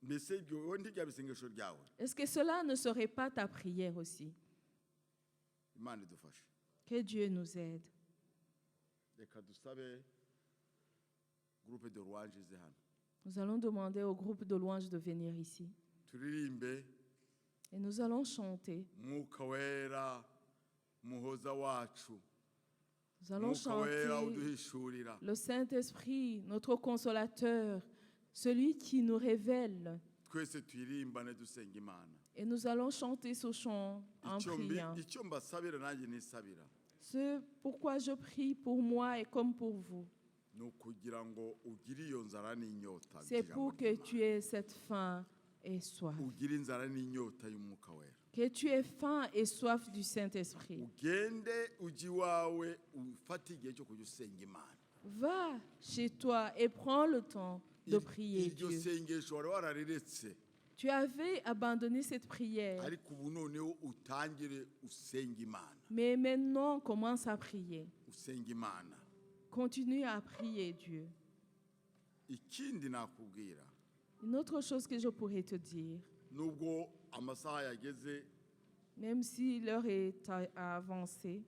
mbese ibyo wowe ntirya isengesho ryawe? Est-ce que cela ne serait pas ta prière aussi? Imana idufashe. Que Dieu nous aide. reka dusabe groupe de louange ize hano, Nous allons demander au groupe de louanges de venir ici. turirimbe Et nous allons chanter. mwuka wera muhoza wacu, Nous allons mwuka wera chanter uduhishurira. le Saint-Esprit, notre consolateur, celui qui nous révèle. twese twirimbane dusenga Imana. Et nous allons chanter ce chant en priant. icyo mbasabira nanjye nisabira Ce pourquoi je prie pour moi et comme pour vous, ni ukugira ngo ugire iyo nzara n'inyota c'est by'ijambo pour que ry'Imana. tu aies cette faim et soif. ugire inzara n'inyota y'umwuka wera. Que tu aies faim et soif du Saint-Esprit. ugende ujye iwawe ufate igihe cyo kujya usenga Imana. Va chez toi et prends le temps de prier iryo Dieu. sengesho wari warariretse, Tu avais abandonné cette prière, ariko ubu noneho utangire usenga Imana. mais maintenant commence à prier. usenga Imana. Continue à prier Dieu. ikindi nakubwira, Une autre chose que je pourrais te dire, nubwo amasaha yageze, même si l'heure est avancée,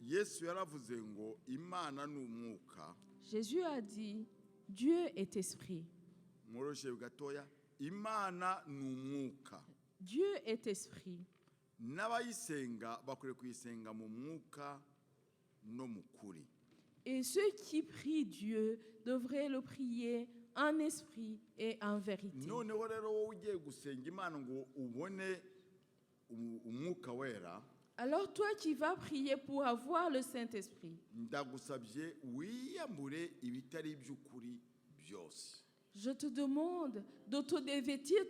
Yesu yaravuze ngo Imana ni umwuka. Jésus a dit, Dieu est esprit. mworoshye gatoya, imana ni umwuka Dieu est esprit. n'abayisenga bakwiriye kuyisenga mu mwuka no mu kuri. Et ceux qui prient Dieu devraient le prier en esprit et en vérité. noneho rero wowe ugiye gusenga imana ngo ubone umwuka wera, Alors toi qui vas prier pour avoir le Saint-Esprit, ndagusabye wiyambure ibitari iby'ukuri byose. je te demande de te dévêtir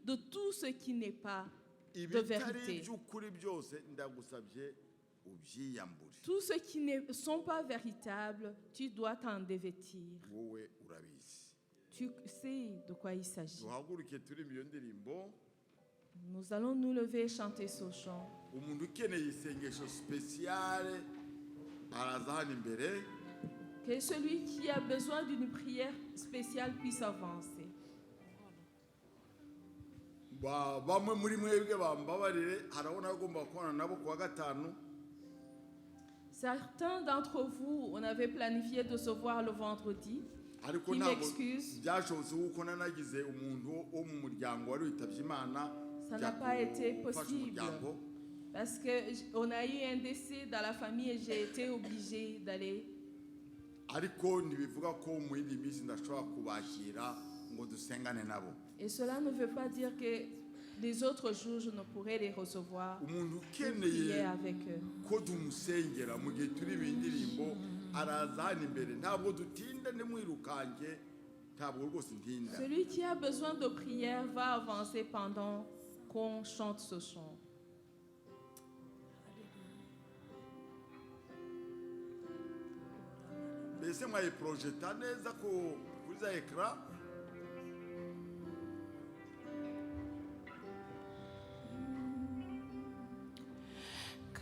de tout ce qui n'est pas de Ibitari vérité. iby'ukuri byose ndagusabye ubyiyambure. Tout ce qui ne sont pas véritables, tu dois t'en dévêtir. Wowe urabizi. Tu sais de quoi il s'agit. duhaguruke turi iyo ndirimbo. Nous allons nous lever et chanter ce chant. Umuntu ukeneye isengesho spéciale araza hano imbere. Que celui qui a besoin d'une prière spéciale puisse avancer. Bamwe muri mwebwe bambabarire, harabona agomba kubona nabo kuwa gatanu. Certains d'entre vous, on avait planifié de se voir le vendredi. Ariko Qui ntabwo m'excuse. byashobotse kuko nanagize umuntu wo mu muryango wari witabye Imana. Ça n'a pas été gufasha possible. umuryango. Parce qu'on a eu un décès dans la famille et j'ai été obligée d'aller. Ariko ntibivuga ko mu yindi minsi ndashobora kubakira ngo dusengane nabo. Et cela ne veut pas dire que les autres jours, je ne pourrais les recevoir. Umuntu Prier ukeneye avec eux. ko tumusengera mu gihe turi ibindirimbo araza hano imbere, ntabwo dutinda ntimwirukange, ntabwo rwose ntinda. Celui qui a besoin de prière va avancer pendant qu'on chante ce chant. Mbese mwayiporojeta neza ko kuri za ekara.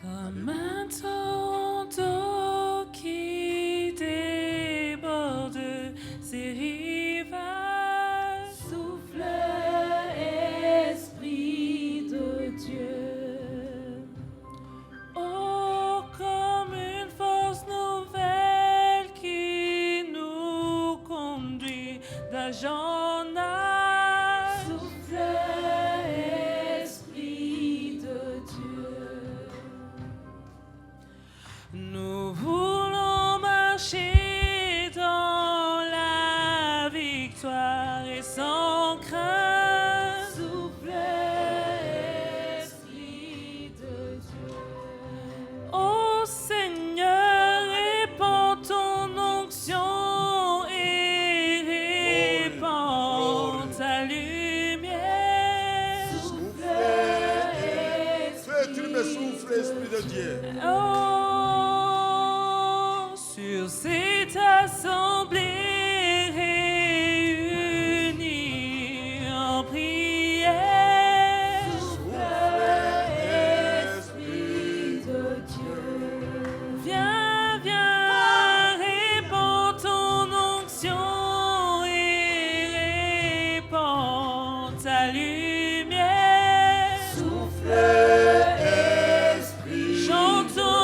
Comme un tonneau qui déborde ses rivages, Souffle, Esprit de Dieu. oh, comme une force nouvelle qui nous conduit d'âge en âge. Souffle, Esprit de Dieu. Nous voulons marcher dans la victoire et sans crainte. Souffle, Esprit de Dieu. Ô Seigneur, répands ton onction et répands ta lumière. Fais trimer souffle, Esprit de Dieu. Oh, sur cette assemblée réunie en prière. Esprit de Dieu. Viens, viens, répands ton onction et répands ta lumière. Esprit. Chantons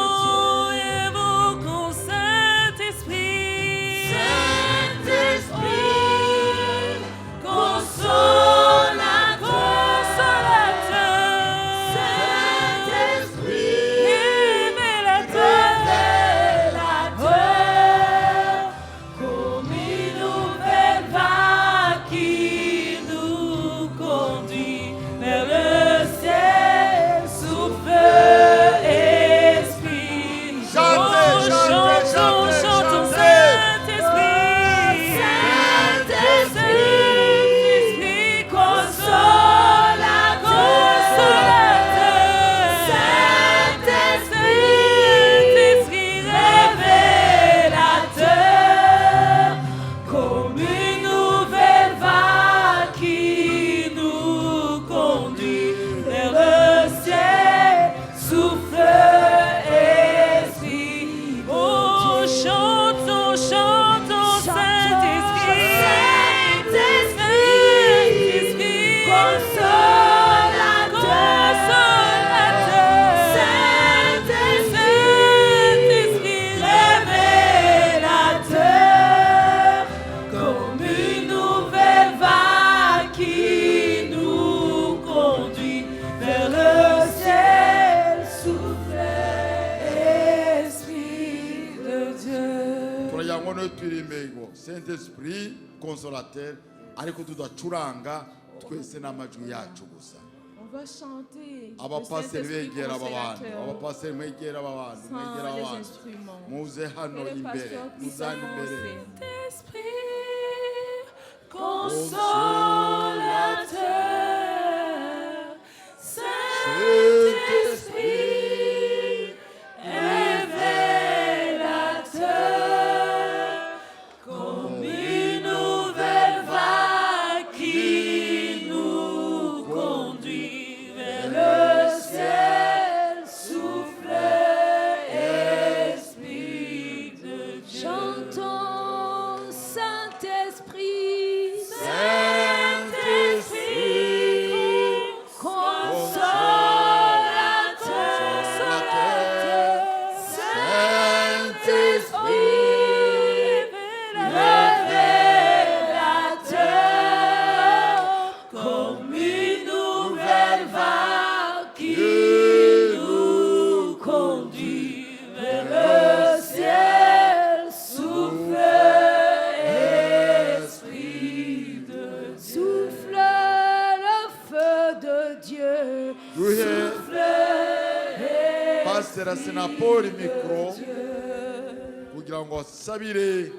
turirimbe ngo Saint Esprit consolateur ariko tudacuranga twese n'amajwi yacu gusa. On va chanter le Abapasiteri Saint-Esprit begera aba bantu, consolateur abapasiteri mwegera aba bantu, mwegera sans aba les bantu. instruments. Muze hano Et les imbere, pasteurs puissent muzane imbere. s'avancer. Esprit consolateur, Saint-Esprit révélateur, comme une nouvelle vague qui nous conduit vers le ciel, souffle Esprit de Dieu. Chantons Saint-Esprit, Saint-Esprit, consolateur, Saint-Esprit, révélateur, comme une nouvelle vague qui nous conduit vers le ciel, souffle Esprit de Dieu. souffle le feu de Dieu. duhe Pastor Asinapoli mikro kugira ngo asabire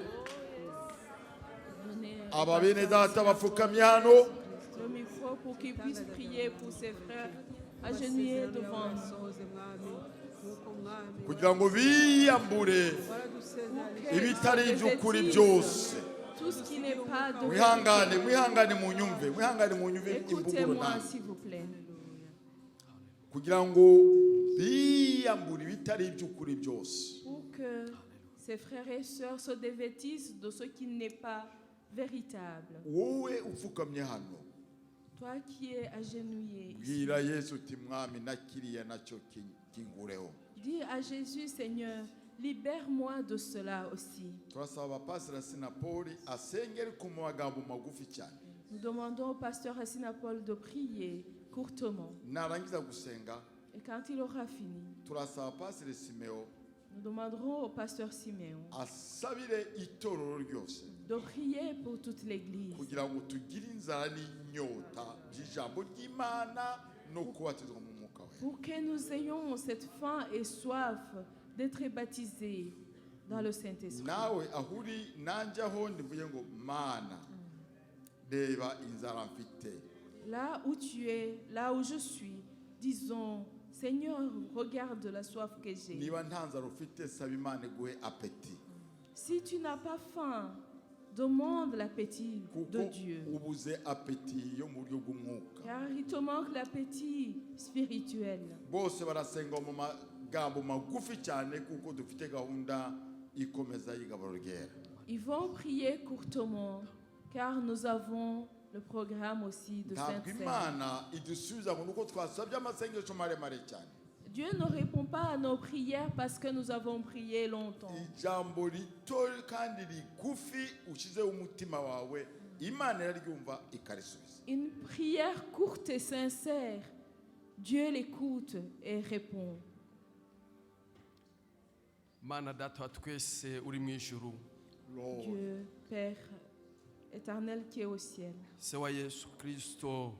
aba bene data bapfukamye hano Le micro pour qu'ils puissent prier pour ses frères agenouillés devant nous. kugira ngo biyambure ibitari iby'ukuri byose. Tout ce qui n'est pas de mwihangane mu nyumve imbuguro écoutez-moi nanjye s'il vous plaît. kugira ngo biyambure ibitari iby'ukuri byose. Pour que ses frères et sœurs se dévêtissent de ce qui n'est pas véritable. Wowe upfukamye hano Toi qui es agenouillé, bwira Yesu uti mwami na kiriya nacyo kingureho. dis à Jésus, Seigneur, libère-moi de cela aussi. Turasaba Pastor Asinapoli asengere ku magambo magufi cyane. Nous demandons au pasteur Asinapol de prier courtement. Narangiza gusenga Et quand il aura fini, turasaba Pastor Simeo nous demanderons au pasteur Siméon asabire itorero ryose de prier pour toute l'église, kugira ngo tugire inzara n'inyota by'ijambo ry'Imana no kubatizwa mu mwuka we. pour que nous ayons cette faim et soif d'être baptisés dans le Saint-Esprit. Nawe ahuri nanjye aho ndivuye ngo mana reba inzara mfite. Là où tu es, là où je suis, disons, Seigneur, regarde la soif que j'ai. Niba nta nzara ufite saba Imana iguhe apeti Si tu n'as pas faim, demande l'appétit de kuko Dieu. ubuze apeti yo mu buryo bw'umwuka. Car il te manque l'appétit spirituel. Bose barasenga mu magambo magufi cyane kuko dufite gahunda ikomeza y'igaburo ryera. Ils vont prier courtement, car nous avons le programme aussi de Ntabwo Sainte-Seine. Imana idusubiza ngo nuko twasabye amasengesho maremare cyane. Dieu ne répond pas à nos prières parce que nous avons prié longtemps. Ijambo rito kandi rigufi ushyizeho umutima wawe Imana iraryumva ikarisubiza. Une prière courte et sincère, Dieu l'écoute et répond. Mana data wa twese uri mu ijuru, Lord, Dieu, Père éternel qui est au ciel. se wa Yesu Kristo,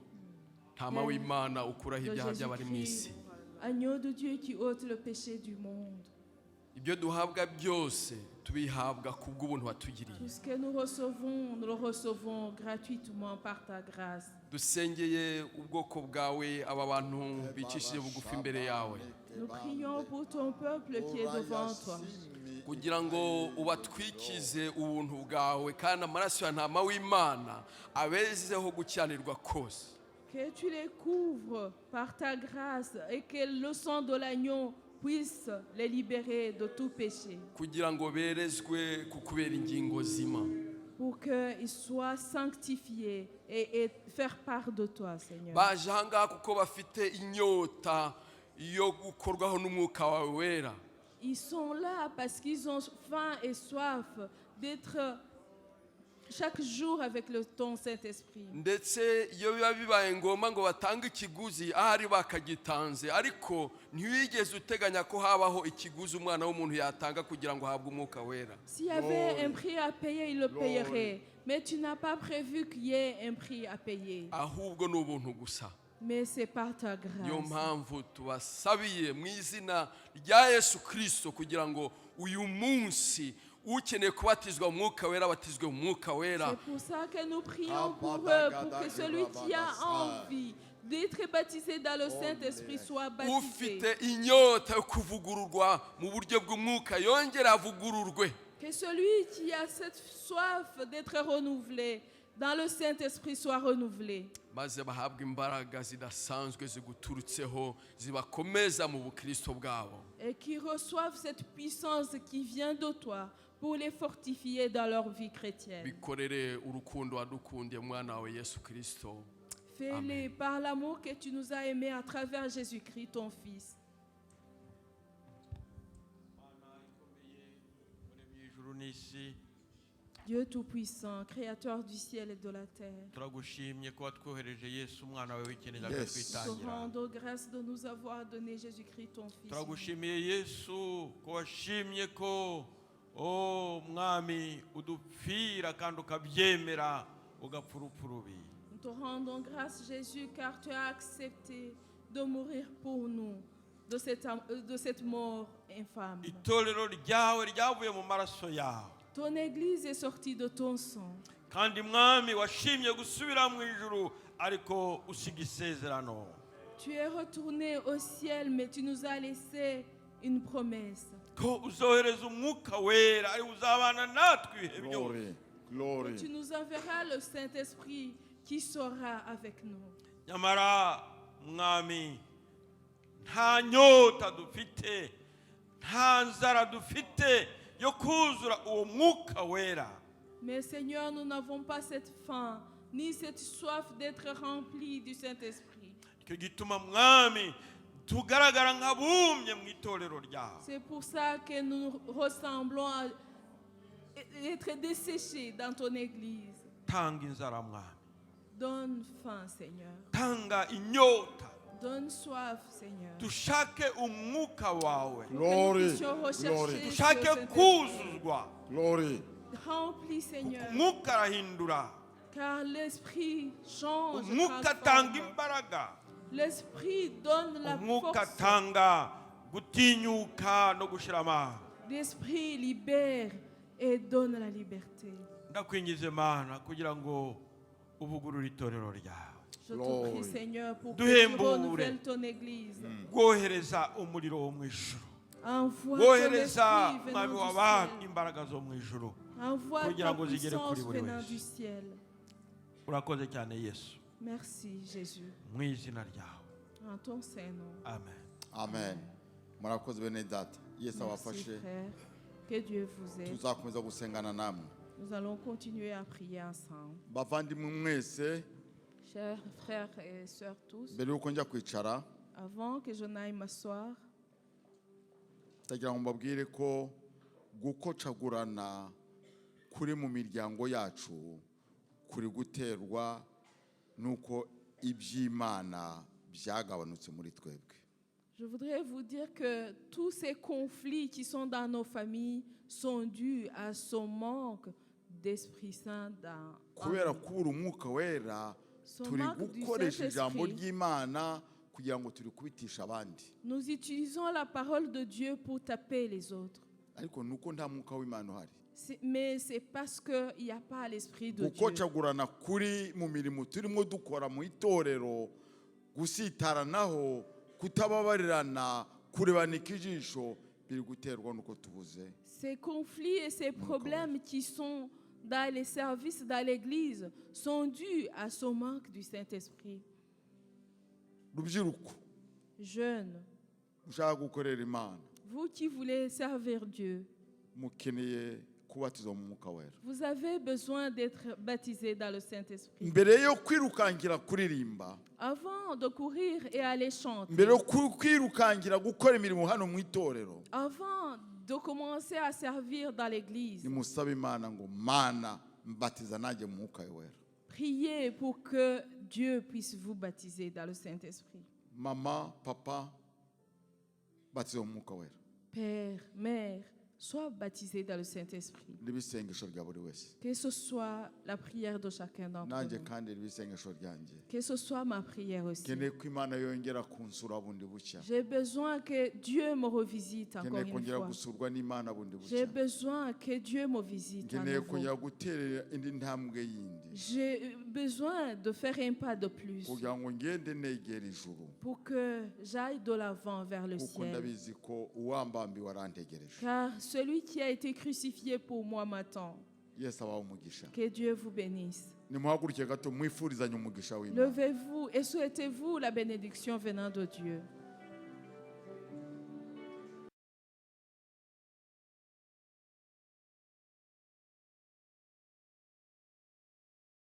ntama w'Imana ukuraho De ibyaha by'abari mu isi. Jésus-Christ, agneau de Dieu qui ôte le péché du monde. Ibyo duhabwa byose tubihabwa kubw'ubuntu watugiriye. Tout ce que nous le recevons gratuitement par ta grâce. Dusengeye ubwoko bwawe aba bantu bicishije bugufi imbere yawe, Nous prions pour ton peuple qui est devant toi. kugira ngo ubatwikize ubuntu bwawe kandi amaraso ya ntama w'Imana abezeho gukiranirwa kose. Que tu les couvres par ta grâce et que le sang de l'agneau puisse les libérer de tout péché. Kugira ngo berezwe kukubera ingingo zima. Pour qu'ils soient sanctifiés et faire part de toi, Seigneur. Baje ahangaha kuko bafite inyota yo gukorwaho n'umwuka wawe wera. Ils sont là parce qu'ils ont faim et soif d'être chaque jour avec ton Saint-Esprit. ndetse iyo biba bibaye ngombwa ngo batange ikiguzi ahari bakagitanze ariko ntiwigeze uteganya ko habaho ikiguzi umwana w'umuntu yatanga kugira ngo ahabwe umwuka wera. S'il y avait un prix à payer, il le payerait. Mais tu n'as pas prévu qu'il y ait un prix à payer. ahubwo ni ubuntu gusa. Mais c'est par ta niyo grâce. mpamvu tubasabiye mu izina rya Yesu Kristo kugira ngo uyu munsi ukeneye kubatizwa mu mwuka wera batizwe mu mwuka wera. C'est pour ça que nous prions pour eux, pour que celui qui a envie d'être baptisé dans le Saint-Esprit soit baptisé. ufite inyota yo kuvugururwa mu buryo bw'umwuka yongera avugururwe. Que celui qui a cette soif d'être renouvelé dans le Saint-Esprit soit renouvelé. maze bahabwe imbaraga zidasanzwe ziguturutseho zibakomeza mu bukristo bwabo. Et qui reçoivent cette puissance qui vient de toi pour les fortifier dans leur vie chrétienne. bikorere urukundo wadukundiye mwana wawe Yesu Kristo. Fais-les par l'amour que tu nous as aimés à travers Jésus-Christ, ton Fils. Dieu Tout-Puissant, Créateur du ciel et de la terre, turagushimye ko watwohereje Yesu umwana wawe w'ikinege Yes. te kwitangira. rends grâce de nous avoir donné Jésus-Christ, ton Fils. turagushimiye Yesu ko washimye ko mwami udupfira kandi ukabyemera ugapfa urupfu rubi. Nous te rendons grâce, Jésus, car tu as accepté de mourir pour nous de cette mort infâme. itorero ryawe ryavuye mu maraso yawe Ton Église est sortie de ton sang. kandi mwami washimye gusubira mu ijuru ariko usiga isezerano. Tu es retourné au ciel, mais tu nous as laissé une promesse. ko uzohereza umwuka wera ari uzabana natwe ibihe byose. Glory, glory. Tu nous enverras le Saint-Esprit qui sera avec nous. nyamara mwami nta nyota dufite nta nzara dufite yo kuzura uwo mwuka wera. Mais Seigneur, nous n'avons pas cette faim, ni cette soif d'être remplis du Saint-Esprit. icyo gituma mwami tugaragara nk'abumye mu itorero ryawe. C'est pour ça que nous ressemblons à être desséchés dans ton Église. tanga inzara mwami, Donne faim, Seigneur. tanga inyota, Donne soif, Seigneur. dushake umwuka wawe, Que nous Glory, puissions rechercher glory. ce dushake Saint-Esprit. kuzuzwa. Glory. Remplis, Seigneur, umwuka arahindura, car l'Esprit change, umwuka atanga transforme. imbaraga, L'Esprit donne la umwuka force. atanga gutinyuka no gushira amanga. L'Esprit libère et donne la liberté. ndakwingize mana kugira ngo uvugurure itorero ryawe, Je te Glory. prie, Seigneur, pour que Duhembure. tu renouvelles ton Église. wohereza umuriro wo mu ijuru, Envoie ton wohereza Esprit mwami venant du w'abami ciel. imbaraga zo mu ijuru. Envoie kugira ta ngo zigere puissance kuri buri venant wese. du ciel. urakoze cyane Yesu, Merci, Jésus. mu izina ryawe, En ton Saint-Nom. amen. Amen. Murakoze bene data. Yesu Merci, abafashe. frère. Que Dieu vous aide. Tuzakomeza gusengana namwe. Nous allons continuer à prier ensemble. Bavandimwe mwese, Chers frères et sœurs tous, mbere yuko njya kwicara, avant que je n'aille m'asseoir, ndagira ngo mbabwire ko gukocagurana kuri mu miryango yacu kuri guterwa nuko iby'Imana byagabanutse muri twebwe. je voudrais vous dire que tous ces conflits qui sont dans nos familles sont dus à son manque d'Esprit Saint dans en Kubera nous. kubura umwuka wera, Son turi manque du gukoresha ijambo Saint-Esprit. ry'Imana kugira ngo turikubitisha abandi. Nous utilisons la parole de Dieu pour taper les autres. Ariko nuko nta mwuka w'Imana uhari. Mais c'est parce qu'il n'y a pas l'Esprit de Dieu. Gukocagurana kuri mu mirimo turimo dukora mu itorero, gusitaranaho, kutababarirana, kurebanika ijisho, biri guterwa nuko tubuze. Ces conflits et ces problèmes qui sont dans les services, dans l'Église, sont dus à ce manque du Saint-Esprit. Rubyiruko, Jeunes, ushaka gukorera Imana, vous qui voulez servir Dieu, mukeneye kubatizwa mu mwuka wera. vous avez besoin d'être baptisés dans le Saint-Esprit. Mbere yo kwirukankira kuririmba, Avant de courir et aller chanter, mbere yo kwirukankira gukora imirimo hano mu itorero, avant de commencer à servir dans l'Église, nimusabe Imana ngo Mana mbatiza nanjye mu mwuka wera. Priez pour que Dieu puisse vous baptiser dans le Saint-Esprit. Mama, papa, batiza mu mwuka wera. Père, mère, sois baptisé dans le Saint-Esprit. N'ibisengesho rya buri wese. Que ce soit la prière de chacun d'entre Nanjye nous. kandi n'ibisengesho ryanjye. Que ce soit ma prière aussi. Keneye ko Imana yongera kunsura bundi bushya. J'ai besoin que Dieu me revisite encore Keneye une kongera fois. gusurwa n'Imana bundi J'ai bushya. besoin que Dieu me visite à Keneye nouveau. kongera guterera indi ntambwe yindi. J'ai besoin de faire un pas de plus Kugira ngo ngende negera ijuru. pour que j'aille de l'avant vers le Kuko ciel. ndabizi ko uwambambi warantegereje. Car celui qui a été crucifié pour moi m'attend. Yesu abaho umugisha. Que Dieu vous bénisse. Nimuhaguruke gato mwifurizanye umugisha w'Imana. Levez-vous et souhaitez-vous la bénédiction venant de Dieu.